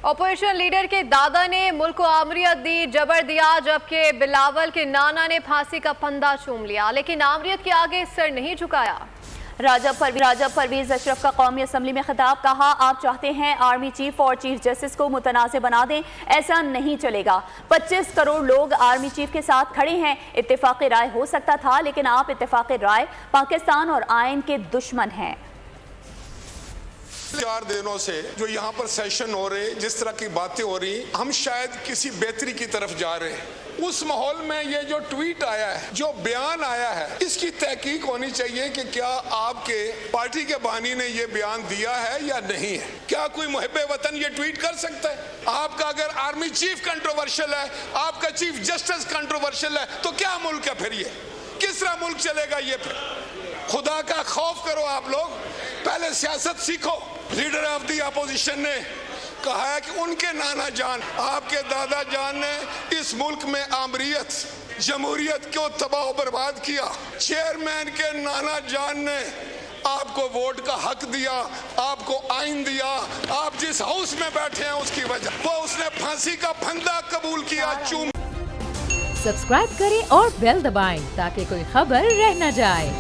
Opposition leader کے دادا نے ملک کو آمریت دی، جبر دیا، جبکہ بلاول کے نانا نے پھانسی کا پھندا چوم لیا، لیکن آمریت کے آگے سر نہیں جھکایا۔ راجہ پرویز اشرف کا قومی اسمبلی میں خطاب، کہا آپ چاہتے ہیں آرمی چیف اور چیف جسٹس کو متنازع بنا دیں، ایسا نہیں چلے گا۔ 25 کروڑ لوگ آرمی چیف کے ساتھ کھڑے ہیں، اتفاق رائے ہو سکتا تھا، لیکن آپ اتفاق رائے پاکستان اور آئین کے دشمن ہیں۔ 4 دنوں سے جو یہاں پر سیشن ہو رہے، جس طرح کی باتیں ہو رہی، ہم شاید کسی بہتری کی طرف جا رہے ہیں۔ اس ماحول میں یہ جو ٹویٹ آیا ہے، جو بیان آیا ہے، اس کی تحقیق ہونی چاہیے کہ کیا آپ کے پارٹی کے بانی نے یہ بیان دیا ہے یا نہیں ہے۔ کیا کوئی محب وطن یہ ٹویٹ کر سکتا ہے؟ آپ کا اگر آرمی چیف کنٹروورشل ہے، آپ کا چیف جسٹس کنٹروورشل ہے، تو کیا ملک ہے پھر یہ؟ کس طرح ملک چلے گا یہ پھر؟ خدا کا خوف کرو آپ لوگ، پہلے سیاست سیکھو۔ لیڈر آف دی اپوزیشن نے کہا ہے کہ ان کے نانا جان، آپ کے دادا جان نے اس ملک میں آمریت، جمہوریت کو تباہ و برباد کیا۔ چیئرمین کے نانا جان نے آپ کو ووٹ کا حق دیا، آپ کو آئین دیا، آپ جس ہاؤس میں بیٹھے ہیں اس کی وجہ وہ اس نے پھانسی کا پھندا قبول کیا۔ سبسکرائب کریں اور بیل دبائیں تاکہ کوئی خبر رہ نہ جائے۔